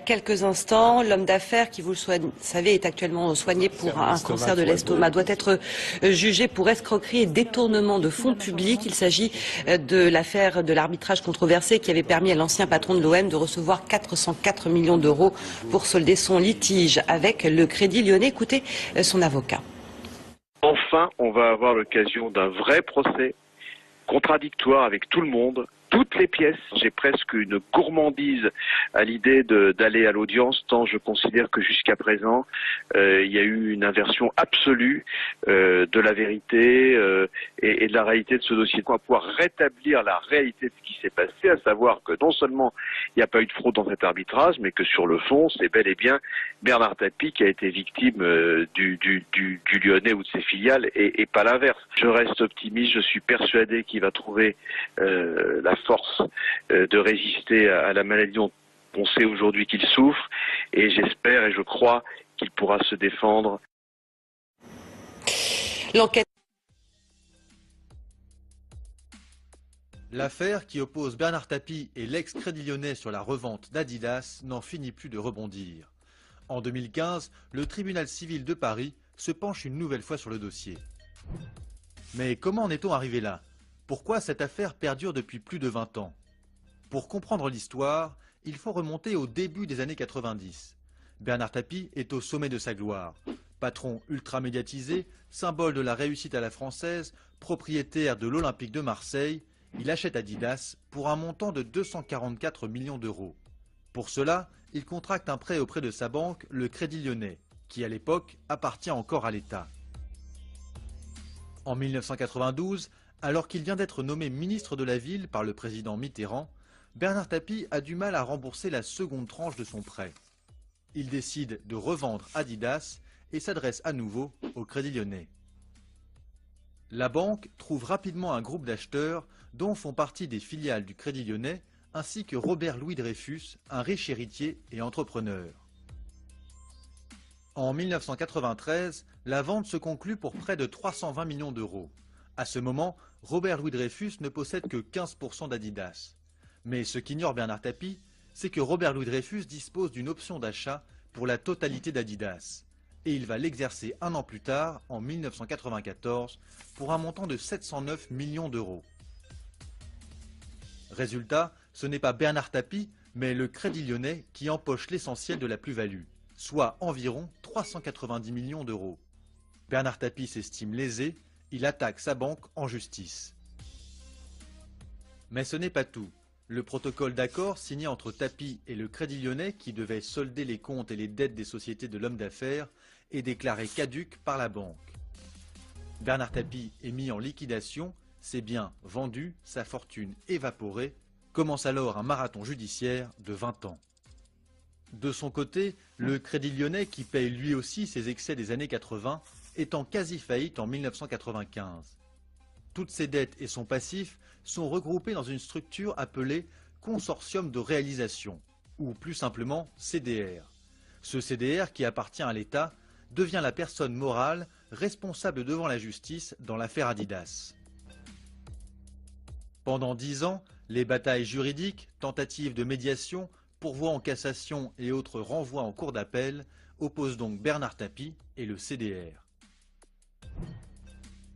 quelques instants. L'homme d'affaires qui, vous le savez, est actuellement soigné pour un cancer de l'estomac doit être jugé pour escroquerie et détournement de fonds publics. Il s'agit de l'affaire de l'arbitrage controversé qui avait permis à l'ancien patron de l'OM de recevoir 404 millions d'euros pour solder son litige avec le Crédit Lyonnais. Écoutez son avocat. Enfin, on va avoir l'occasion d'un vrai procès contradictoire avec tout le monde, toutes les pièces. J'ai presque une gourmandise à l'idée d'aller à l'audience, tant je considère que jusqu'à présent, il y a eu une inversion absolue de la vérité et de la réalité de ce dossier. On va pouvoir rétablir la réalité de ce qui s'est passé, à savoir que non seulement il n'y a pas eu de fraude dans cet arbitrage, mais que sur le fond, c'est bel et bien Bernard Tapie qui a été victime du Lyonnais ou de ses filiales et pas l'inverse. Je reste optimiste, je suis persuadé qu'il va trouver la force de résister à la maladie dont on sait aujourd'hui qu'il souffre, et j'espère et je crois qu'il pourra se défendre. L'enquête. L'affaire qui oppose Bernard Tapie et l'ex-Crédit Lyonnais sur la revente d'Adidas n'en finit plus de rebondir. En 2015, le tribunal civil de Paris se penche une nouvelle fois sur le dossier. Mais comment en est-on arrivé là ? Pourquoi cette affaire perdure depuis plus de 20 ans? Pour comprendre l'histoire, il faut remonter au début des années 90. Bernard Tapie est au sommet de sa gloire. Patron ultra médiatisé, symbole de la réussite à la française, propriétaire de l'Olympique de Marseille, il achète Adidas pour un montant de 244 millions d'euros. Pour cela, il contracte un prêt auprès de sa banque, le Crédit Lyonnais, qui à l'époque appartient encore à l'État. En 1992, alors qu'il vient d'être nommé ministre de la Ville par le président Mitterrand, Bernard Tapie a du mal à rembourser la seconde tranche de son prêt. Il décide de revendre Adidas et s'adresse à nouveau au Crédit Lyonnais. La banque trouve rapidement un groupe d'acheteurs dont font partie des filiales du Crédit Lyonnais ainsi que Robert Louis Dreyfus, un riche héritier et entrepreneur. En 1993, la vente se conclut pour près de 320 millions d'euros. À ce moment, Robert Louis Dreyfus ne possède que 15% d'Adidas. Mais ce qu'ignore Bernard Tapie, c'est que Robert Louis Dreyfus dispose d'une option d'achat pour la totalité d'Adidas. Et il va l'exercer un an plus tard, en 1994, pour un montant de 709 millions d'euros. Résultat, ce n'est pas Bernard Tapie, mais le Crédit Lyonnais qui empoche l'essentiel de la plus-value, soit environ 390 millions d'euros. Bernard Tapie s'estime lésé. Il attaque sa banque en justice. Mais ce n'est pas tout. Le protocole d'accord signé entre Tapie et le Crédit Lyonnais, qui devait solder les comptes et les dettes des sociétés de l'homme d'affaires, est déclaré caduc par la banque. Bernard Tapie est mis en liquidation, ses biens vendus, sa fortune évaporée. Commence alors un marathon judiciaire de 20 ans. De son côté, le Crédit Lyonnais, qui paye lui aussi ses excès des années 80, est en quasi-faillite en 1995. Toutes ses dettes et son passif sont regroupés dans une structure appelée Consortium de réalisation, ou plus simplement CDR. Ce CDR, qui appartient à l'État, devient la personne morale responsable devant la justice dans l'affaire Adidas. Pendant 10 ans, les batailles juridiques, tentatives de médiation, pourvois en cassation et autres renvois en cour d'appel opposent donc Bernard Tapie et le CDR.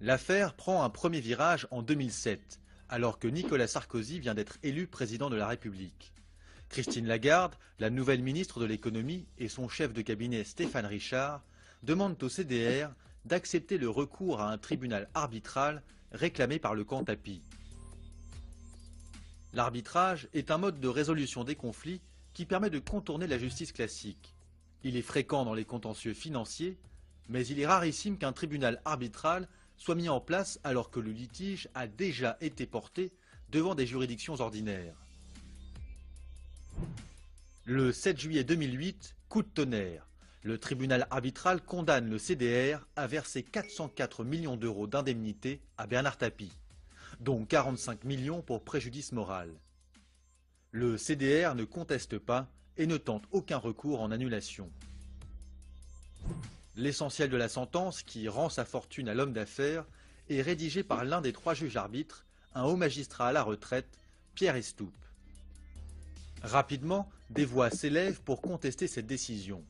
L'affaire prend un premier virage en 2007, alors que Nicolas Sarkozy vient d'être élu président de la République. Christine Lagarde, la nouvelle ministre de l'économie, et son chef de cabinet Stéphane Richard demandent au CDR d'accepter le recours à un tribunal arbitral réclamé par le camp Tapie. L'arbitrage est un mode de résolution des conflits qui permet de contourner la justice classique. Il est fréquent dans les contentieux financiers, mais il est rarissime qu'un tribunal arbitral soit mis en place alors que le litige a déjà été porté devant des juridictions ordinaires. Le 7 juillet 2008, coup de tonnerre. Le tribunal arbitral condamne le CDR à verser 404 millions d'euros d'indemnité à Bernard Tapie, dont 45 millions pour préjudice moral. Le CDR ne conteste pas et ne tente aucun recours en annulation. L'essentiel de la sentence, qui rend sa fortune à l'homme d'affaires, est rédigé par l'un des 3 juges arbitres, un haut magistrat à la retraite, Pierre Estoupe. Rapidement, des voix s'élèvent pour contester cette décision.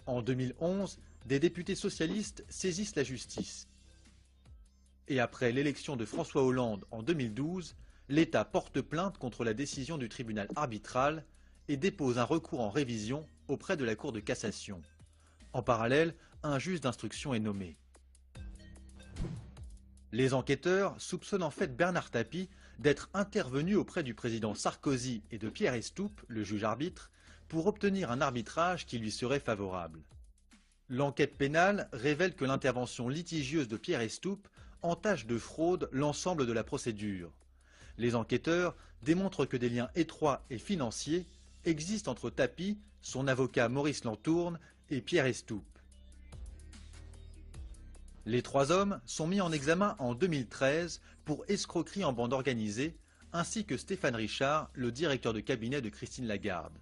En 2011, des députés socialistes saisissent la justice. Et après l'élection de François Hollande en 2012, l'État porte plainte contre la décision du tribunal arbitral et dépose un recours en révision auprès de la Cour de cassation. En parallèle, un juge d'instruction est nommé. Les enquêteurs soupçonnent en fait Bernard Tapie d'être intervenu auprès du président Sarkozy et de Pierre Estoupe, le juge arbitre, pour obtenir un arbitrage qui lui serait favorable. L'enquête pénale révèle que l'intervention litigieuse de Pierre Estoupe entache de fraude l'ensemble de la procédure. Les enquêteurs démontrent que des liens étroits et financiers existent entre Tapie, son avocat Maurice Lantourne et Pierre Estoupe. Les trois hommes sont mis en examen en 2013 pour escroquerie en bande organisée, ainsi que Stéphane Richard, le directeur de cabinet de Christine Lagarde.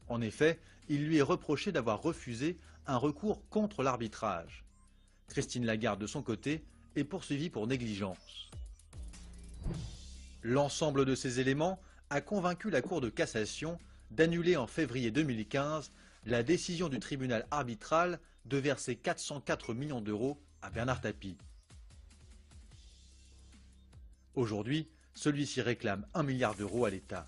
En effet, il lui est reproché d'avoir refusé un recours contre l'arbitrage. Christine Lagarde, de son côté, est poursuivie pour négligence. L'ensemble de ces éléments a convaincu la Cour de cassation d'annuler en février 2015 la décision du tribunal arbitral de verser 404 millions d'euros à Bernard Tapie. Aujourd'hui, celui-ci réclame 1 milliard d'euros à l'État.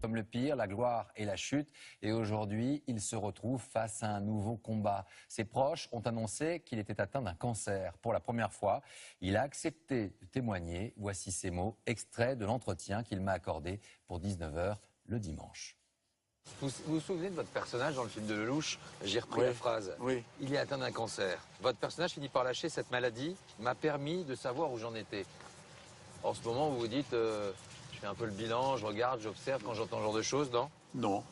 Comme le pire, la gloire et la chute. Et aujourd'hui, il se retrouve face à un nouveau combat. Ses proches ont annoncé qu'il était atteint d'un cancer. Pour la première fois, il a accepté de témoigner. Voici ces mots, extraits de l'entretien qu'il m'a accordé pour 19h le dimanche. Vous vous souvenez de votre personnage dans le film de Lelouch? J'ai repris la phrase. Oui. Il est atteint d'un cancer. Votre personnage finit par lâcher cette maladie m'a permis de savoir où j'en étais. En ce moment, vous vous dites... Je fais un peu le bilan, je regarde, j'observe quand j'entends ce genre de choses, non? Non.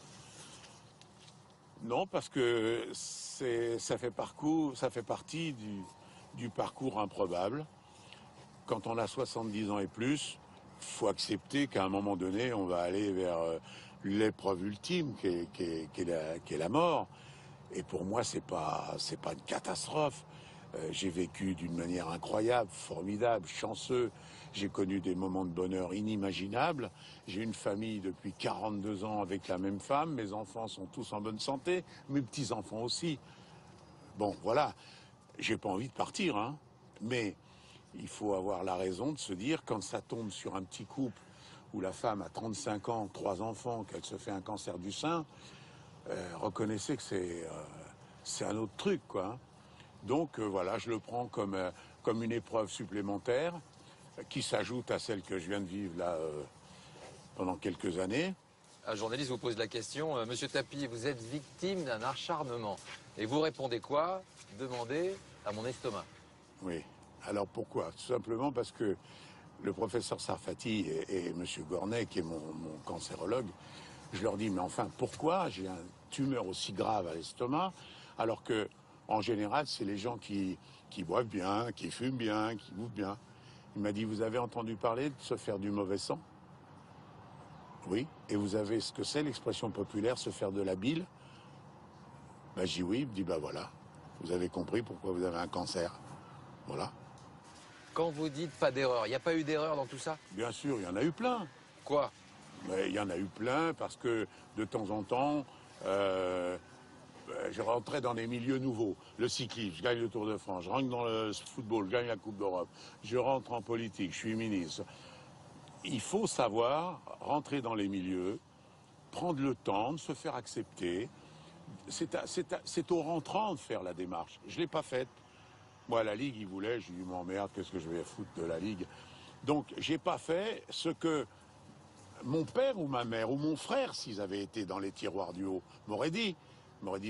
Non, parce que ça fait partie du parcours improbable. Quand on a 70 ans et plus, il faut accepter qu'à un moment donné, on va aller vers l'épreuve ultime qui est la mort. Et pour moi, c'est pas une catastrophe. J'ai vécu d'une manière incroyable, formidable, chanceux. J'ai connu des moments de bonheur inimaginables. J'ai une famille depuis 42 ans avec la même femme. Mes enfants sont tous en bonne santé. Mes petits-enfants aussi. Bon, voilà. J'ai pas envie de partir, hein. Mais il faut avoir la raison de se dire, quand ça tombe sur un petit couple où la femme a 35 ans, 3 enfants, qu'elle se fait un cancer du sein, reconnaissez que c'est un autre truc, quoi. Donc voilà, je le prends comme une épreuve supplémentaire qui s'ajoute à celle que je viens de vivre là pendant quelques années. Un journaliste vous pose la question, Monsieur Tapie, vous êtes victime d'un acharnement. Et vous répondez quoi? Demandez à mon estomac. Oui. Alors pourquoi? Tout simplement parce que le professeur Sarfati et Monsieur Gornet, qui est mon cancérologue, je leur dis, mais enfin, pourquoi j'ai une tumeur aussi grave à l'estomac, alors que, en général, c'est les gens qui boivent bien, qui fument bien, qui bouffent bien. Il m'a dit, vous avez entendu parler de se faire du mauvais sang? Oui. Et vous avez ce que c'est l'expression populaire, se faire de la bile? Ben, j'ai dit oui. Il me dit, ben voilà, vous avez compris pourquoi vous avez un cancer. Voilà. Quand vous dites pas d'erreur, il n'y a pas eu d'erreur dans tout ça? Bien sûr, il y en a eu plein. Quoi? Mais il y en a eu plein parce que de temps en temps, je rentrais dans des milieux nouveaux. Le cyclisme, je gagne le Tour de France. Je rentre dans le football, je gagne la Coupe d'Europe. Je rentre en politique, je suis ministre. Il faut savoir rentrer dans les milieux, prendre le temps de se faire accepter. C'est au rentrant de faire la démarche. Je ne l'ai pas faite. Moi, la Ligue, ils voulaient, j'ai dit, m'emmerde, qu'est-ce que je vais foutre de la Ligue? Donc, j'ai pas fait ce que mon père ou ma mère ou mon frère, s'ils avaient été dans les tiroirs du haut, m'auraient dit,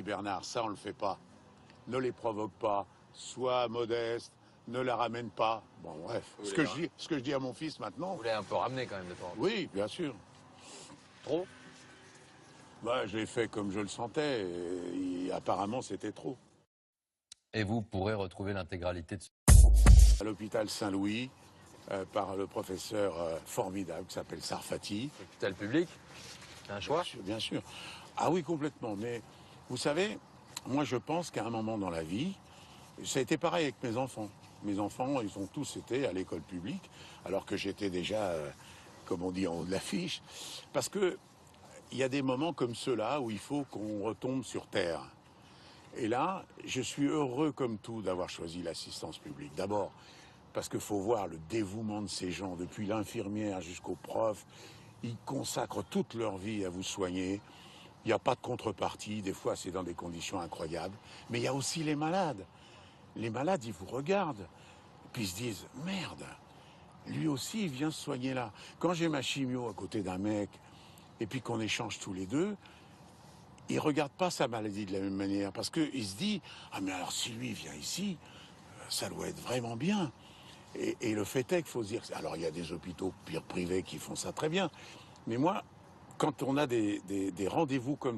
Bernard, ça, on le fait pas. Ne les provoque pas, sois modeste, ne la ramène pas. Bon, bref, ce que je dis à mon fils maintenant... Vous voulez un peu ramener quand même de temps? Oui, bien sûr. Trop? Bah, je l'ai fait comme je le sentais, et apparemment, c'était trop. Et vous pourrez retrouver l'intégralité de ce... À l'hôpital Saint-Louis, par le professeur formidable qui s'appelle Sarfati. L'hôpital public? C'est un choix? Bien sûr. Ah oui, complètement. Mais vous savez, moi je pense qu'à un moment dans la vie, ça a été pareil avec mes enfants. Mes enfants, ils ont tous été à l'école publique, alors que j'étais déjà comme on dit en haut de l'affiche, parce que il y a des moments comme ceux-là où il faut qu'on retombe sur terre. Et là, je suis heureux comme tout d'avoir choisi l'assistance publique. D'abord, parce qu'il faut voir le dévouement de ces gens, depuis l'infirmière jusqu'au prof. Ils consacrent toute leur vie à vous soigner. Il n'y a pas de contrepartie. Des fois, c'est dans des conditions incroyables. Mais il y a aussi les malades. Les malades, ils vous regardent. Puis ils se disent, merde, lui aussi, il vient se soigner là. Quand j'ai ma chimio à côté d'un mec, et puis qu'on échange tous les deux, il ne regarde pas sa maladie de la même manière. Parce qu'il se dit, ah mais alors si lui vient ici, ça doit être vraiment bien. Et le fait est qu'il faut se dire, alors il y a des hôpitaux privés qui font ça très bien. Mais moi, quand on a des rendez-vous comme ça,